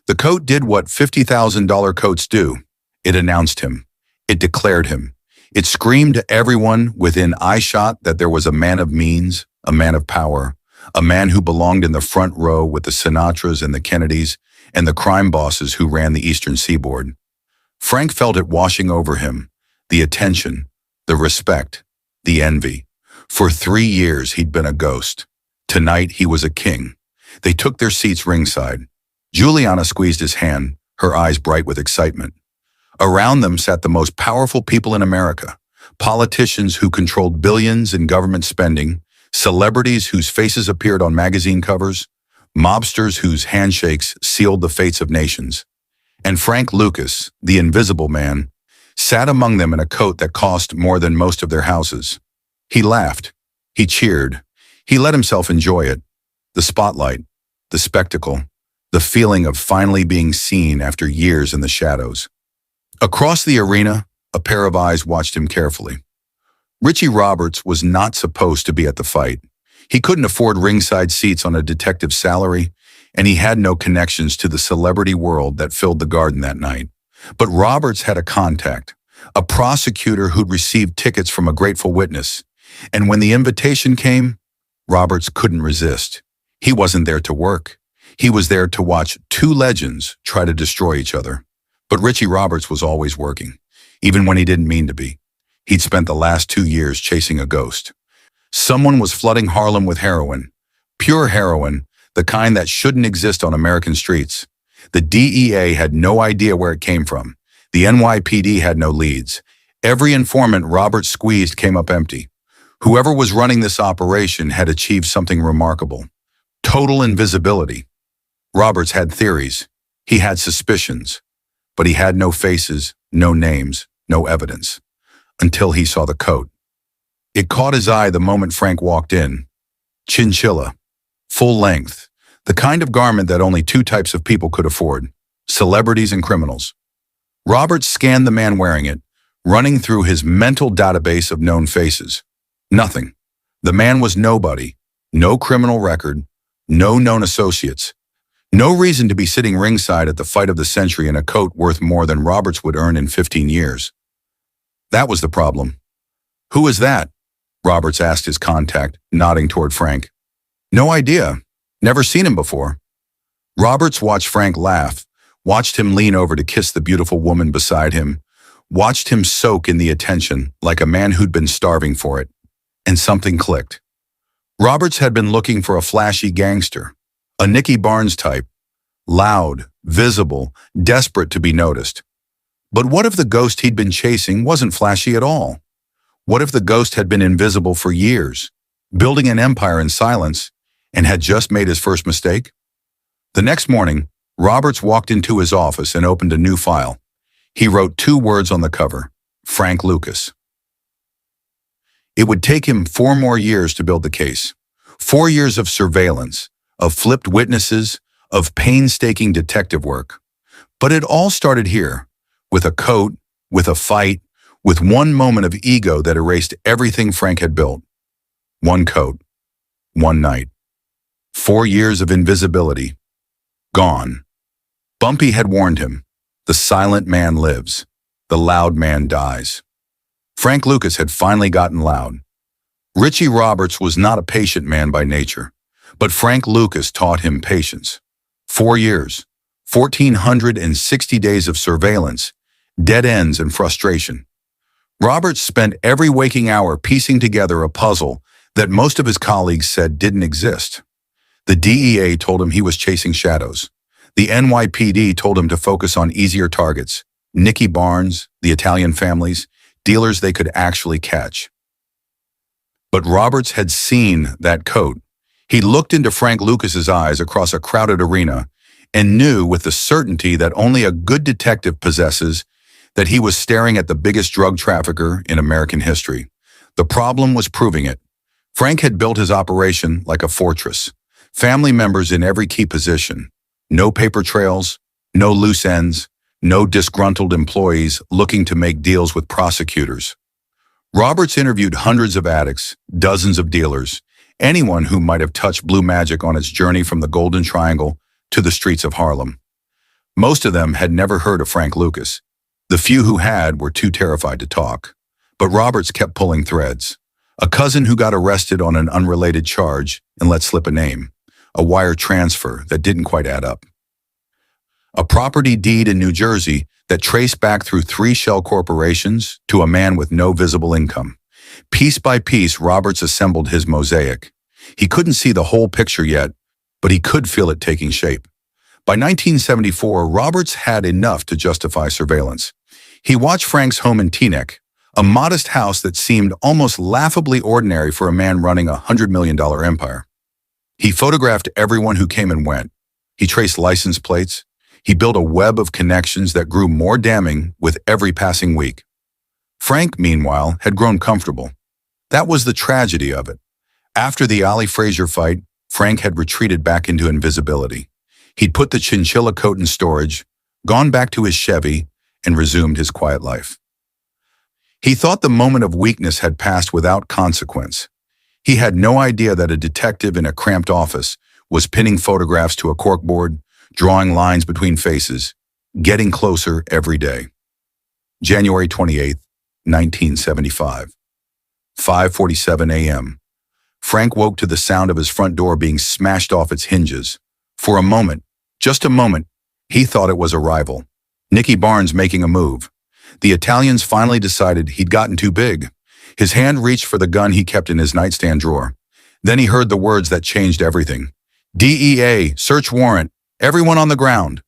The coat did what $50,000 coats do. It announced him. It declared him. It screamed to everyone within eyeshot that there was a man of means, a man of power, a man who belonged in the front row with the Sinatras and the Kennedys and the crime bosses who ran the Eastern Seaboard. Frank felt it washing over him, the attention, the respect, the envy. For 3 years he'd been a ghost. Tonight he was a king. They took their seats ringside. Juliana squeezed his hand, her eyes bright with excitement. Around them sat the most powerful people in America, politicians who controlled billions in government spending, celebrities whose faces appeared on magazine covers, mobsters whose handshakes sealed the fates of nations. And Frank Lucas, the invisible man, sat among them in a coat that cost more than most of their houses. He laughed. He cheered. He let himself enjoy it. The spotlight, the spectacle, the feeling of finally being seen after years in the shadows. Across the arena, a pair of eyes watched him carefully. Richie Roberts was not supposed to be at the fight. He couldn't afford ringside seats on a detective's salary, and he had no connections to the celebrity world that filled the garden that night. But Roberts had a contact, a prosecutor who'd received tickets from a grateful witness. And when the invitation came, Roberts couldn't resist. He wasn't there to work. He was there to watch 2 legends try to destroy each other. But Richie Roberts was always working, even when he didn't mean to be. He'd spent the last 2 years chasing a ghost. Someone was flooding Harlem with heroin, pure heroin, the kind that shouldn't exist on American streets. The DEA had no idea where it came from. The NYPD had no leads. Every informant Roberts squeezed came up empty. Whoever was running this operation had achieved something remarkable. Total invisibility. Roberts had theories. He had suspicions. But he had no faces, no names, no evidence. Until he saw the coat. It caught his eye the moment Frank walked in. Chinchilla. Full length. The kind of garment that only two types of people could afford: celebrities and criminals. Roberts scanned the man wearing it, running through his mental database of known faces. Nothing. The man was nobody. No criminal record. No known associates. No reason to be sitting ringside at the fight of the century in a coat worth more than Roberts would earn in 15 years. That was the problem. "Who is that?" Roberts asked his contact, nodding toward Frank. "No idea. Never seen him before." Roberts watched Frank laugh, watched him lean over to kiss the beautiful woman beside him, watched him soak in the attention like a man who'd been starving for it. And something clicked. Roberts had been looking for a flashy gangster, a Nicky Barnes type, loud, visible, desperate to be noticed. But what if the ghost he'd been chasing wasn't flashy at all? What if the ghost had been invisible for years, building an empire in silence, and had just made his first mistake? The next morning, Roberts walked into his office and opened a new file. He wrote 2 words on the cover: Frank Lucas. It would take him 4 more years to build the case. 4 years of surveillance, of flipped witnesses, of painstaking detective work. But it all started here, with a coat, with a fight, with one moment of ego that erased everything Frank had built. One coat, one night. 4 years of invisibility. Gone. Bumpy had warned him. The silent man lives. The loud man dies. Frank Lucas had finally gotten loud. Richie Roberts was not a patient man by nature, but Frank Lucas taught him patience. 4 years, 1,460 days of surveillance, dead ends and frustration. Roberts spent every waking hour piecing together a puzzle that most of his colleagues said didn't exist. The DEA told him he was chasing shadows. The NYPD told him to focus on easier targets: Nicky Barnes, the Italian families, dealers they could actually catch. But Roberts had seen that coat. He looked into Frank Lucas's eyes across a crowded arena and knew with the certainty that only a good detective possesses that he was staring at the biggest drug trafficker in American history. The problem was proving it. Frank had built his operation like a fortress. Family members in every key position. No paper trails, no loose ends, no disgruntled employees looking to make deals with prosecutors. Roberts interviewed hundreds of addicts, dozens of dealers, anyone who might have touched blue magic on its journey from the Golden Triangle to the streets of Harlem. Most of them had never heard of Frank Lucas. The few who had were too terrified to talk. But Roberts kept pulling threads. A cousin who got arrested on an unrelated charge and let slip a name. A wire transfer that didn't quite add up. A property deed in New Jersey that traced back through 3 shell corporations to a man with no visible income. Piece by piece, Roberts assembled his mosaic. He couldn't see the whole picture yet, but he could feel it taking shape. By 1974, Roberts had enough to justify surveillance. He watched Frank's home in Teaneck, a modest house that seemed almost laughably ordinary for a man running a $100 million empire. He photographed everyone who came and went. He traced license plates. He built a web of connections that grew more damning with every passing week. Frank, meanwhile, had grown comfortable. That was the tragedy of it. After the Ali Frazier fight, Frank had retreated back into invisibility. He'd put the chinchilla coat in storage, gone back to his Chevy, and resumed his quiet life. He thought the moment of weakness had passed without consequence. He had no idea that a detective in a cramped office was pinning photographs to a corkboard, drawing lines between faces, getting closer every day. January 28, 1975. 5:47 a.m. Frank woke to the sound of his front door being smashed off its hinges. For a moment, just a moment, he thought it was a rival. Nicky Barnes making a move. The Italians finally decided he'd gotten too big. His hand reached for the gun he kept in his nightstand drawer. Then he heard the words that changed everything. DEA, search warrant, everyone on the ground.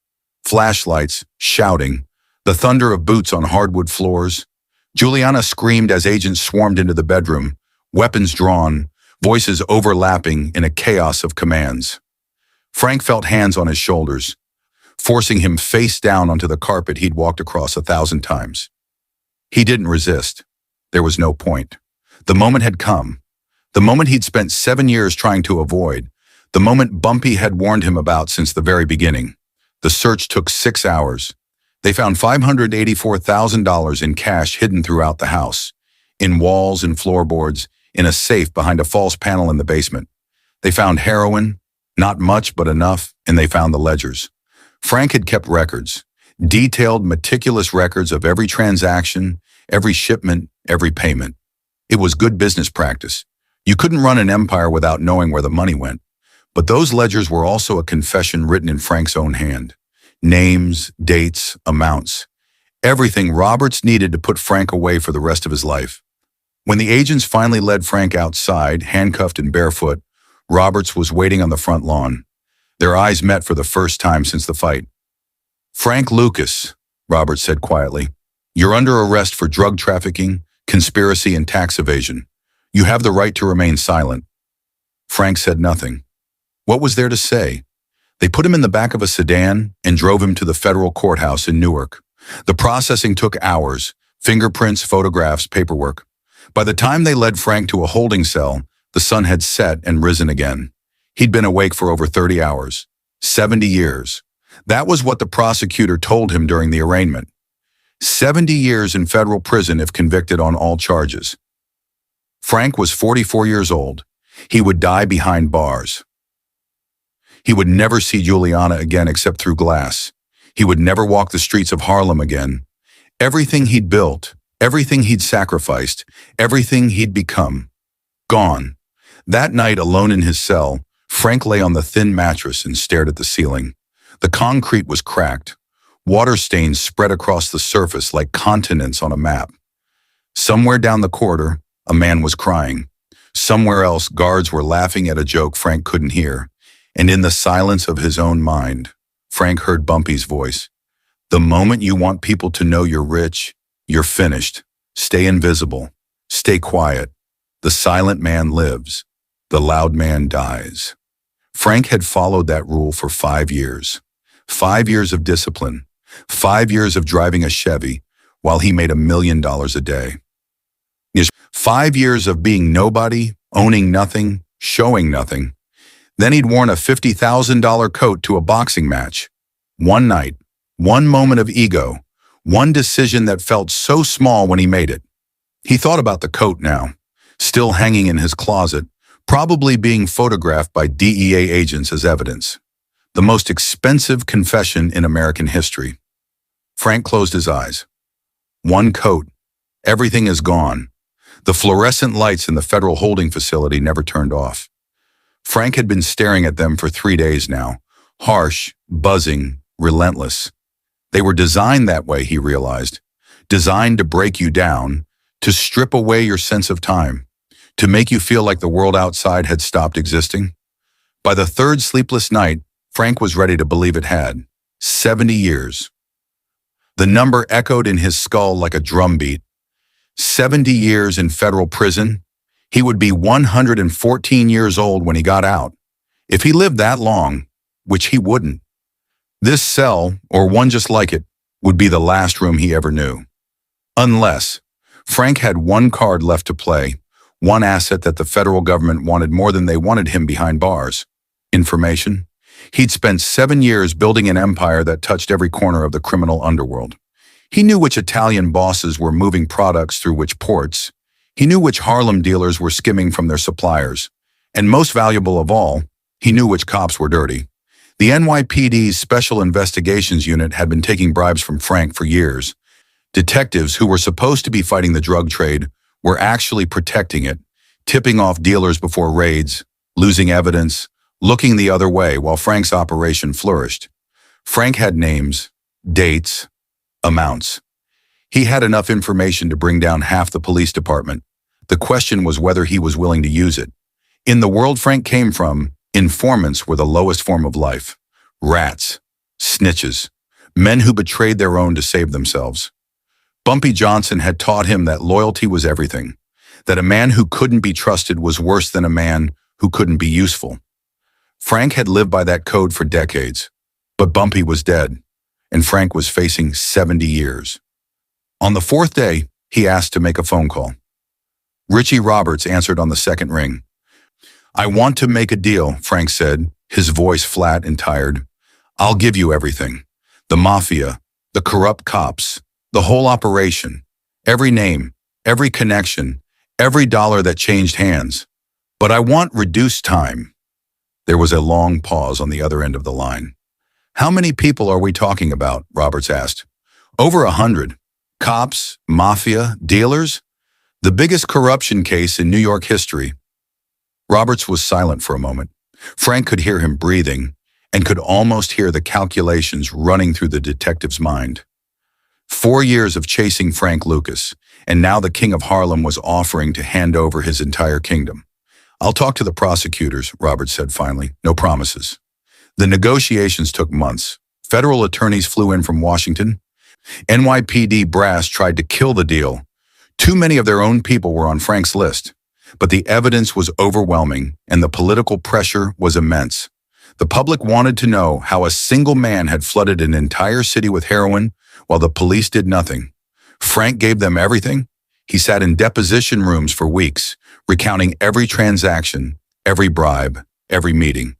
Flashlights, shouting, the thunder of boots on hardwood floors. Juliana screamed as agents swarmed into the bedroom, weapons drawn, voices overlapping in a chaos of commands. Frank felt hands on his shoulders, forcing him face down onto the carpet he'd walked across 1,000 times. He didn't resist. There was no point. The moment had come. The moment he'd spent 7 years trying to avoid. The moment Bumpy had warned him about since the very beginning. The search took 6 hours. They found $584,000 in cash hidden throughout the house, in walls and floorboards, in a safe behind a false panel in the basement. They found heroin, not much but enough, and they found the ledgers. Frank had kept records, detailed, meticulous records of every transaction, every shipment, every payment. It was good business practice. You couldn't run an empire without knowing where the money went. But those ledgers were also a confession written in Frank's own hand. Names, dates, amounts. Everything Roberts needed to put Frank away for the rest of his life. When the agents finally led Frank outside, handcuffed and barefoot, Roberts was waiting on the front lawn. Their eyes met for the first time since the fight. "Frank Lucas," Roberts said quietly, "you're under arrest for drug trafficking, conspiracy, and tax evasion. You have the right to remain silent." Frank said nothing. What was there to say? They put him in the back of a sedan and drove him to the federal courthouse in Newark. The processing took hours, fingerprints, photographs, paperwork. By the time they led Frank to a holding cell, the sun had set and risen again. He'd been awake for over 30 hours, 70 years. That was what the prosecutor told him during the arraignment. 70 years in federal prison if convicted on all charges. Frank was 44 years old. He would die behind bars. He would never see Juliana again except through glass. He would never walk the streets of Harlem again. Everything he'd built, everything he'd sacrificed, everything he'd become, gone. That night, alone in his cell, Frank lay on the thin mattress and stared at the ceiling. The concrete was cracked. Water stains spread across the surface like continents on a map. Somewhere down the corridor, a man was crying. Somewhere else, guards were laughing at a joke Frank couldn't hear. And in the silence of his own mind, Frank heard Bumpy's voice. "The moment you want people to know you're rich, you're finished. Stay invisible. Stay quiet. The silent man lives. The loud man dies." Frank had followed that rule for 5 years. 5 years of discipline. 5 years of driving a Chevy while he made $1 million a day. 5 years of being nobody, owning nothing, showing nothing. Then he'd worn a $50,000 coat to a boxing match. One night, one moment of ego, one decision that felt so small when he made it. He thought about the coat now, still hanging in his closet, probably being photographed by DEA agents as evidence. The most expensive confession in American history. Frank closed his eyes. One coat. Everything is gone. The fluorescent lights in the federal holding facility never turned off. Frank had been staring at them for 3 days now, harsh, buzzing, relentless. They were designed that way, he realized, designed to break you down, to strip away your sense of time, to make you feel like the world outside had stopped existing. By the third sleepless night, Frank was ready to believe it had. 70 years. The number echoed in his skull like a drumbeat. 70 years in federal prison. He would be 114 years old when he got out. If he lived that long, which he wouldn't. This cell, or one just like it, would be the last room he ever knew. Unless Frank had one card left to play, one asset that the federal government wanted more than they wanted him behind bars. Information. He'd spent 7 years building an empire that touched every corner of the criminal underworld. He knew which Italian bosses were moving products through which ports. He knew which Harlem dealers were skimming from their suppliers. And most valuable of all, he knew which cops were dirty. The NYPD's Special Investigations Unit had been taking bribes from Frank for years. Detectives who were supposed to be fighting the drug trade were actually protecting it, tipping off dealers before raids, losing evidence, looking the other way while Frank's operation flourished. Frank had names, dates, amounts. He had enough information to bring down half the police department. The question was whether he was willing to use it. In the world Frank came from, informants were the lowest form of life. Rats, snitches, men who betrayed their own to save themselves. Bumpy Johnson had taught him that loyalty was everything, that a man who couldn't be trusted was worse than a man who couldn't be useful. Frank had lived by that code for decades, but Bumpy was dead, and Frank was facing 70 years. On the 4th day, he asked to make a phone call. Richie Roberts answered on the second ring. I want to make a deal, Frank said, his voice flat and tired. I'll give you everything. The mafia, the corrupt cops, the whole operation, every name, every connection, every dollar that changed hands. But I want reduced time. There was a long pause on the other end of the line. How many people are we talking about? Roberts asked. Over 100. Cops, mafia, dealers? The biggest corruption case in New York history. Roberts was silent for a moment. Frank could hear him breathing and could almost hear the calculations running through the detective's mind. 4 years of chasing Frank Lucas, and now the King of Harlem was offering to hand over his entire kingdom. I'll talk to the prosecutors, Roberts said finally. No promises. The negotiations took months. Federal attorneys flew in from Washington. NYPD brass tried to kill the deal. Too many of their own people were on Frank's list. But the evidence was overwhelming, and the political pressure was immense. The public wanted to know how a single man had flooded an entire city with heroin while the police did nothing. Frank gave them everything. He sat in deposition rooms for weeks, recounting every transaction, every bribe, every meeting.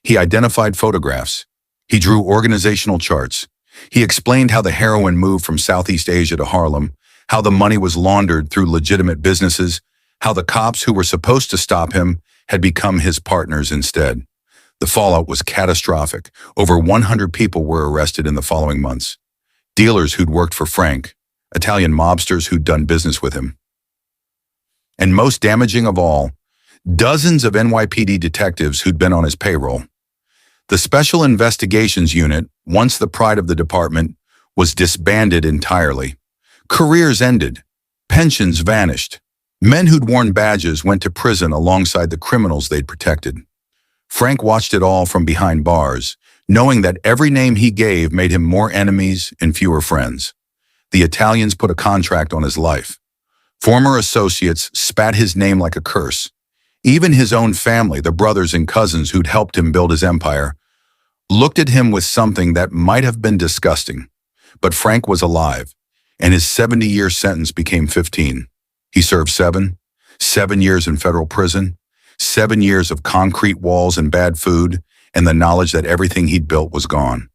He identified photographs. He drew organizational charts. He explained how the heroin moved from Southeast Asia to Harlem, how the money was laundered through legitimate businesses, how the cops who were supposed to stop him had become his partners instead. The fallout was catastrophic. Over 100 people were arrested in the following months. Dealers who'd worked for Frank, Italian mobsters who'd done business with him. And most damaging of all, dozens of NYPD detectives who'd been on his payroll. The Special Investigations Unit, once the pride of the department, was disbanded entirely. Careers ended. Pensions vanished. Men who'd worn badges went to prison alongside the criminals they'd protected. Frank watched it all from behind bars, knowing that every name he gave made him more enemies and fewer friends. The Italians put a contract on his life. Former associates spat his name like a curse. Even his own family, the brothers and cousins who'd helped him build his empire, looked at him with something that might have been disgusting. But Frank was alive, and his 70-year sentence became 15. He served 7 years in federal prison, 7 years of concrete walls and bad food, and the knowledge that everything he'd built was gone.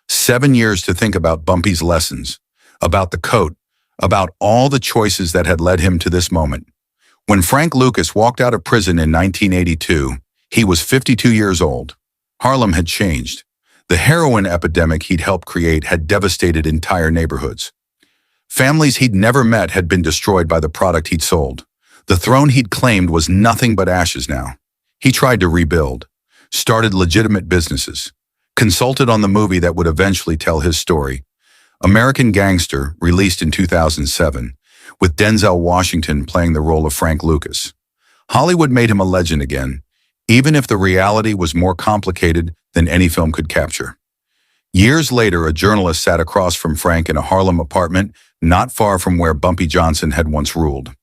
7 years to think about Bumpy's lessons, about the coat, about all the choices that had led him to this moment. When Frank Lucas walked out of prison in 1982, he was 52 years old. Harlem had changed. The heroin epidemic he'd helped create had devastated entire neighborhoods. Families he'd never met had been destroyed by the product he'd sold. The throne he'd claimed was nothing but ashes now. He tried to rebuild, started legitimate businesses, consulted on the movie that would eventually tell his story. American Gangster, released in 2007, with Denzel Washington playing the role of Frank Lucas. Hollywood made him a legend again, even if the reality was more complicated than any film could capture. Years later, a journalist sat across from Frank in a Harlem apartment not far from where Bumpy Johnson had once ruled.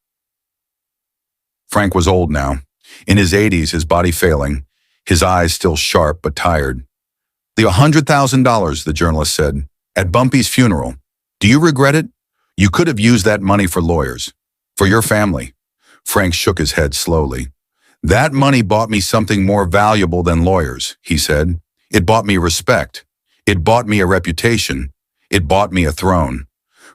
Frank was old now, in his 80s, his body failing, his eyes still sharp but tired. "The $100,000, the journalist said, at Bumpy's funeral. Do you regret it? You could have used that money for lawyers, for your family." Frank shook his head slowly. "That money bought me something more valuable than lawyers," he said. "It bought me respect. It bought me a reputation. It bought me a throne.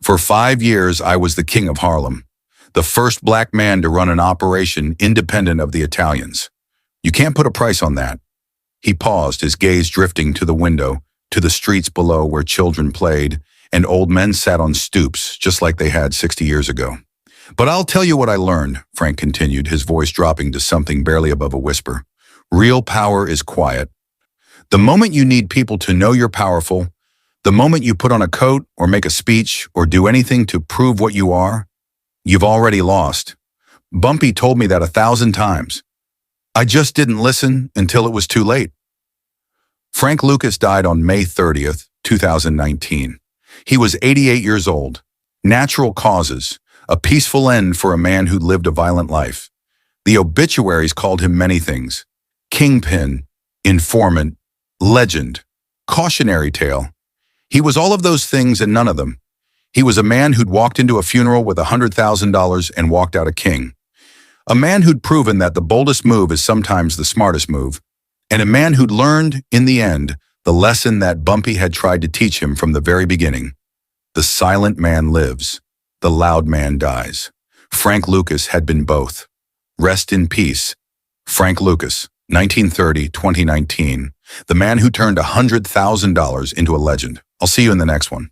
For 5 years, I was the king of Harlem, the first black man to run an operation independent of the Italians. You can't put a price on that." He paused, his gaze drifting to the window, to the streets below where children played, and old men sat on stoops, just like they had 60 years ago. "But I'll tell you what I learned," Frank continued, his voice dropping to something barely above a whisper. "Real power is quiet. The moment you need people to know you're powerful, the moment you put on a coat or make a speech or do anything to prove what you are, you've already lost. Bumpy told me that 1,000 times. I just didn't listen until it was too late." Frank Lucas died on May 30th, 2019. He was 88 years old. Natural causes, a peaceful end for a man who lived a violent life. The obituaries called him many things: kingpin, informant, legend, cautionary tale. He was all of those things and none of them. He was a man who'd walked into a funeral with $100,000 and walked out a king. A man who'd proven that the boldest move is sometimes the smartest move, and a man who'd learned, in the end, the lesson that Bumpy had tried to teach him from the very beginning. The silent man lives, the loud man dies. Frank Lucas had been both. Rest in peace. Frank Lucas, 1930-2019, the man who turned $100,000 into a legend. I'll see you in the next one.